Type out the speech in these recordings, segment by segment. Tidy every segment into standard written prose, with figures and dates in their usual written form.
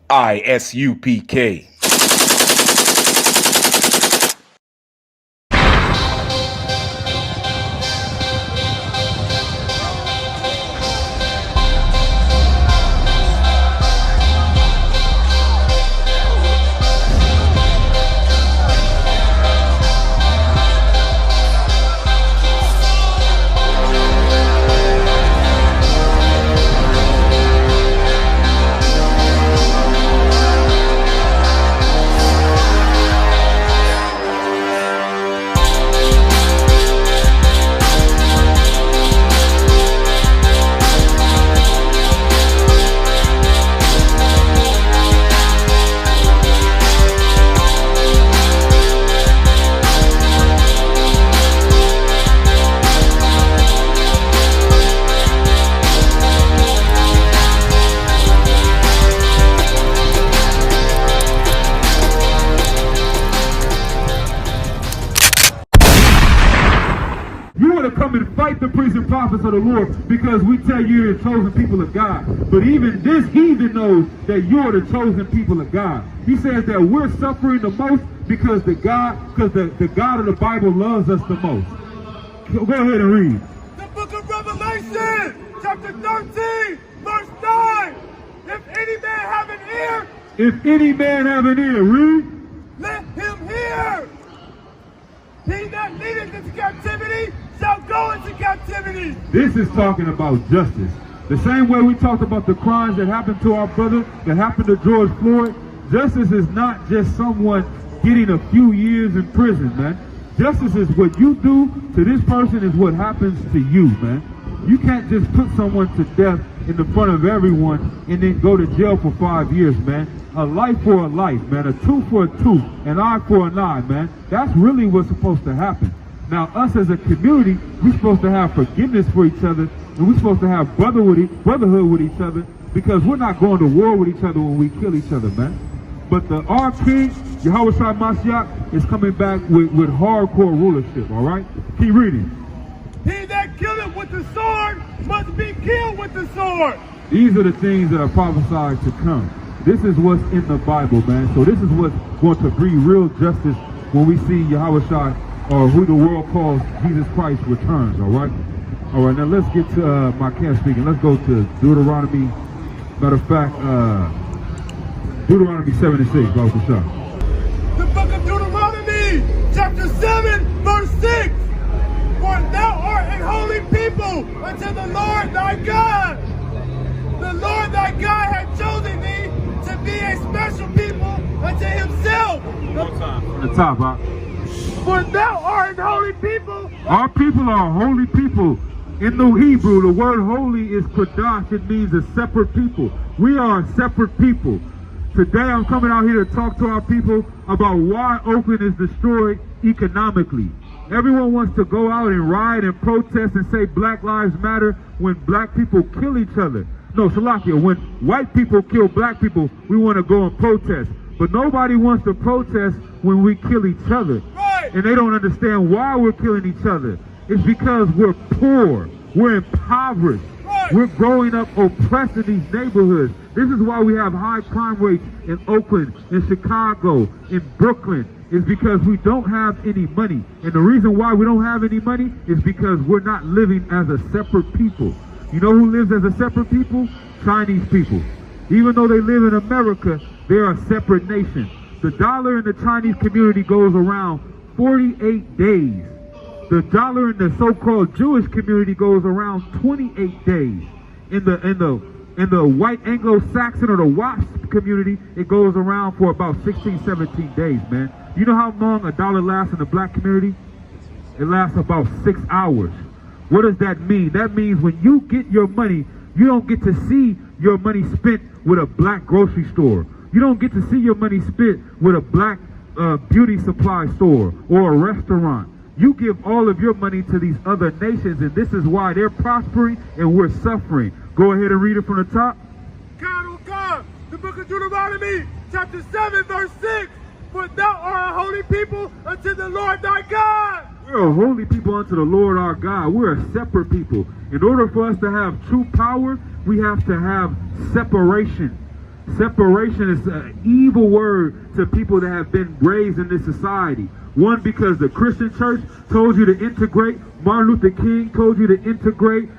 ISUPK. You want to come and fight the priests and prophets of the Lord because we tell you you're the chosen people of God. But even this heathen knows that you're the chosen people of God. He says that we're suffering the most because the God of the Bible loves us the most. Go ahead and read. The book of Revelation, chapter 13, verse 9. If any man have an ear, Read. let him hear. He that leadeth into captivity shall go into captivity. This is talking about justice. The same way we talked about the crimes that happened to our brother, that happened to George Floyd. Justice is not just someone getting a few years in prison, man. Justice is what you do to this person is what happens to you, man. You can't just put someone to death in the front of everyone and then go to jail for 5 years, man. A life for a life, man. A tooth for a tooth, an eye for an eye, man. That's really what's supposed to happen. Now, us as a community, we're supposed to have forgiveness for each other, and we're supposed to have brotherhood with each other, because we're not going to war with each other when we kill each other, man. But our King, Yahushua Mashiach, is coming back with hardcore rulership, all right? Keep reading. He that killeth with the sword must be killed with the sword. These are the things that are prophesied to come. This is what's in the Bible, man. So this is what's going to bring real justice when we see Yahushua, or who the world calls Jesus Christ, returns, all right? All right, now let's get to my camp speaking. Let's go to Deuteronomy. Matter of fact, Deuteronomy 7 and 6, Brother Shah. The book of Deuteronomy, chapter 7, verse 6. For thou art a holy people unto the Lord thy God. The Lord thy God hath chosen thee to be a special people unto himself. From the top, huh? For thou art a holy people. Our people are holy people. In the Hebrew, the word holy is kodash. It means a separate people. We are a separate people. Today I'm coming out here to talk to our people about why Oakland is destroyed economically. Everyone wants to go out and riot and protest and say Black Lives Matter when black people kill each other. No, Salakia, when white people kill black people, we want to go and protest. But nobody wants to protest when we kill each other. Right. And they don't understand why we're killing each other. It's because we're poor. We're impoverished. Right. We're growing up oppressed in these neighborhoods. This is why we have high crime rates in Oakland, in Chicago, in Brooklyn. It's because we don't have any money. And the reason why we don't have any money is because we're not living as a separate people. You know who lives as a separate people? Chinese people. Even though they live in America, they're a separate nation. The dollar in the Chinese community goes around 48 days. The dollar in the so-called Jewish community goes around 28 days. In the white Anglo-Saxon or the WASP community, it goes around for about 16, 17 days, man. You know how long a dollar lasts in the black community? It lasts about 6 hours. What does that mean? That means when you get your money, you don't get to see your money spent with a black grocery store. You don't get to see your money spent with a black beauty supply store or a restaurant. You give all of your money to these other nations, and this is why they're prospering and we're suffering. Go ahead and read it from the top. God, oh God, the book of Deuteronomy, chapter 7, verse 6. For thou art a holy people unto the Lord thy God. We're a holy people unto the Lord our God. We're a separate people. In order for us to have true power, we have to have separation. Separation is an evil word to people that have been raised in this society. One, because the Christian church told you to integrate. Martin Luther King told you to integrate.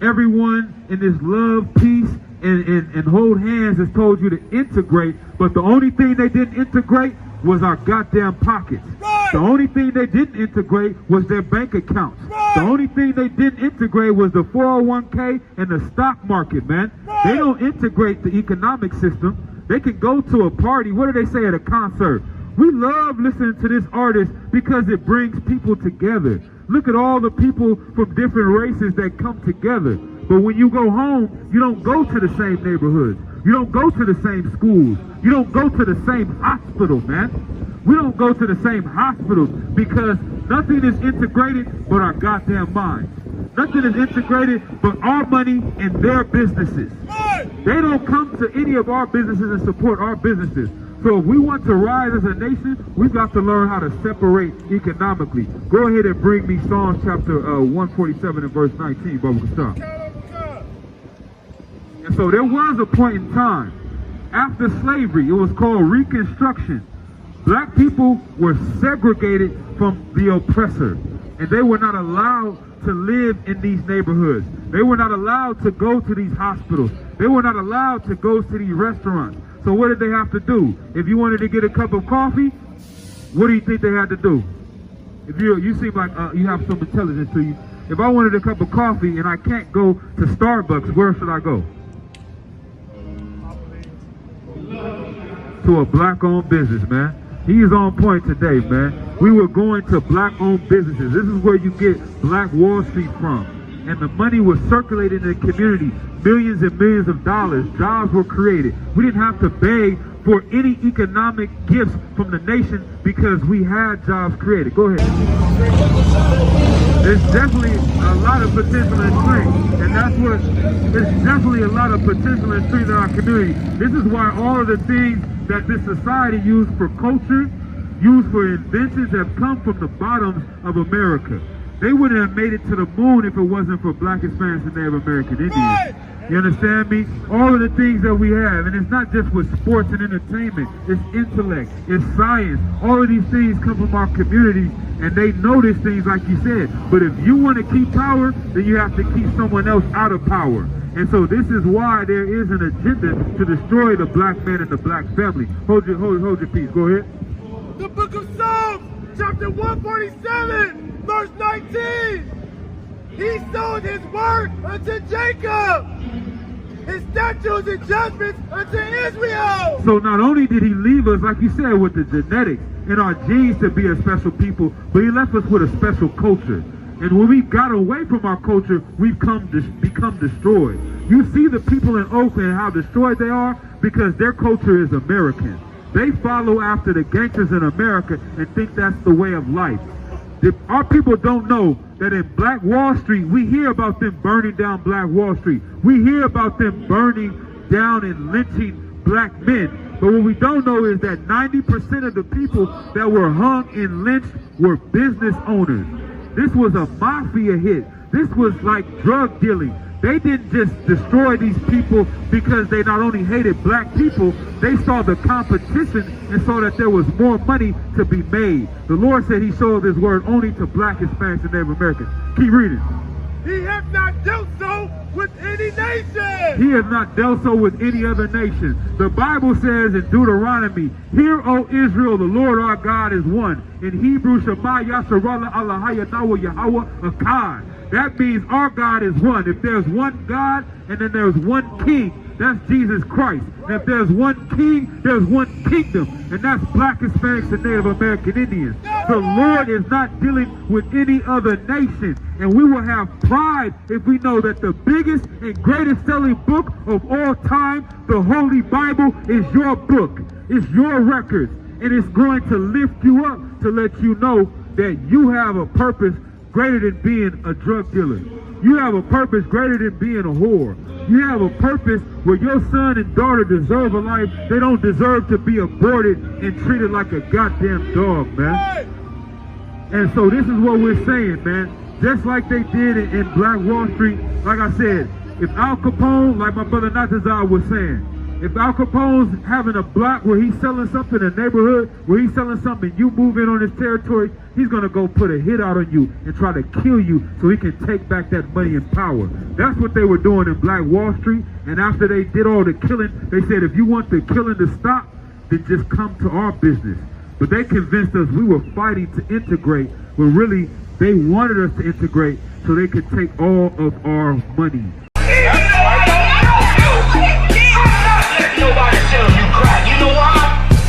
Everyone in this love, peace, and hold hands has told you to integrate. But the only thing they didn't integrate was our goddamn pockets. Right. The only thing they didn't integrate was their bank accounts. Right. The only thing they didn't integrate was the 401k and the stock market, man. Right. They don't integrate the economic system. They can go to a party. What do they say at a concert? We love listening to this artist because it brings people together. Look at all the people from different races that come together. But when you go home, you don't go to the same neighborhoods. You don't go to the same schools. You don't go to the same hospital, man. We don't go to the same hospitals because nothing is integrated but our goddamn minds. Nothing is integrated but our money and their businesses. They don't come to any of our businesses and support our businesses. So if we want to rise as a nation, we've got to learn how to separate economically. Go ahead and bring me Psalms chapter 147 and verse 19, but we can stop. And so there was a point in time after slavery, it was called Reconstruction. Black people were segregated from the oppressor, and they were not allowed to live in these neighborhoods. They were not allowed to go to these hospitals. They were not allowed to go to these restaurants. So what did they have to do? If you wanted to get a cup of coffee, what do you think they had to do? If you seem like you have some intelligence to you. If I wanted a cup of coffee and I can't go to Starbucks, where should I go? To a black-owned business, man. He is on point today, man. We were going to black-owned businesses. This is where you get Black Wall Street from. And the money was circulated in the community. Millions and millions of dollars. Jobs were created. We didn't have to beg for any economic gifts from the nation because we had jobs created. Go ahead. There's definitely a lot of potential and strength. And that's what, there's definitely a lot of potential and strength in our community. This is why all of the things that this society used for culture, used for inventions, have come from the bottoms of America. They wouldn't have made it to the moon if it wasn't for Black, Hispanics, and Native American Indians. You understand me? All of the things that we have, and it's not just with sports and entertainment, it's intellect, it's science. All of these things come from our community, and they notice things like you said. But if you want to keep power, then you have to keep someone else out of power. And so this is why there is an agenda to destroy the black man and the black family. Hold your peace. Go ahead. The book of Psalms, chapter 147, verse 19. He sowed his word unto Jacob, his statutes and judgments unto Israel. So not only did he leave us, like you said, with the genetics and our genes to be a special people, but he left us with a special culture. And when we got away from our culture, we've become destroyed. You see the people in Oakland, how destroyed they are, because their culture is American. They follow after the gangsters in America and think that's the way of life. Our people don't know that in Black Wall Street, we hear about them burning down Black Wall Street. We hear about them burning down and lynching black men. But what we don't know is that 90% of the people that were hung and lynched were business owners. This was a mafia hit. This was like drug dealing. They didn't just destroy these people because they not only hated black people, they saw the competition and saw that there was more money to be made. The Lord said he showed his word only to Black, Hispanics, and Native Americans. Keep reading. He has not dealt so with any nation. He has not dealt so with any other nation. The Bible says in Deuteronomy, "Hear, O Israel, the Lord our God is one." In Hebrew, Shema Yasharallah Allah Yahweh Akkad. That means our God is one. If there's one God and then there's one king, that's Jesus Christ. And if there's one king, there's one kingdom. And that's Black, Hispanics, and Native American Indians. The Lord is not dealing with any other nation. And we will have pride if we know that the biggest and greatest selling book of all time, the Holy Bible, is your book. It's your records. And it's going to lift you up to let you know that you have a purpose greater than being a drug dealer. You have a purpose greater than being a whore. You have a purpose where your son and daughter deserve a life. They don't deserve to be aborted and treated like a goddamn dog, man. And so this is what we're saying, man. Just like they did in Black Wall Street, like I said, if Al Capone, like my brother Natazar was saying, If Al Capone's having a block where he's selling something in a neighborhood, where he's selling something and you move in on his territory, he's going to go put a hit out on you and try to kill you so he can take back that money and power. That's what they were doing in Black Wall Street. And after they did all the killing, they said, if you want the killing to stop, then just come to our business. But they convinced us we were fighting to integrate, when really they wanted us to integrate so they could take all of our money. Nobody tell you crack. You know why?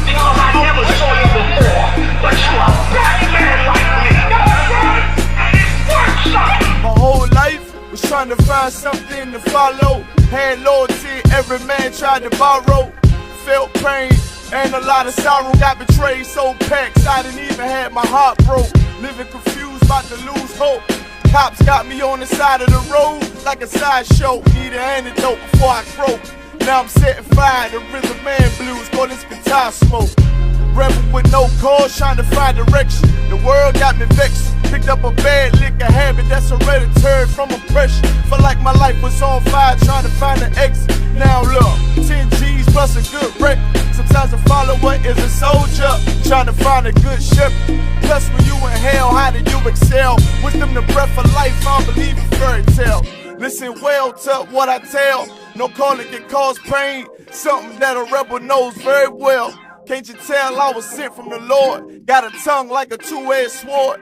Because I never saw you before. But you a black man like me. And it works, son. My whole life was trying to find something to follow. Had loyalty, every man tried to borrow. Felt pain and a lot of sorrow. Got betrayed, sold packs. I didn't even have my heart broke. Living confused, about to lose hope. Cops got me on the side of the road like a sideshow. Need an antidote before I croak. Now I'm setting fire to rhythm man blues, call this guitar smoke. Rebel with no cause, trying to find direction. The world got me vexed. Picked up a bad liquor habit that's hereditary from oppression. Felt like my life was on fire, trying to find an exit. Now look, 10 G's plus a good wreck. Sometimes a follower is a soldier, trying to find a good shepherd. Plus when you in hell, how do you excel? Wisdom the breath of life, I don't believe in fairy tale. Listen well to what I tell. No calling can cause pain. Something that a rebel knows very well. Can't you tell I was sent from the Lord? Got a tongue like a two-edged sword.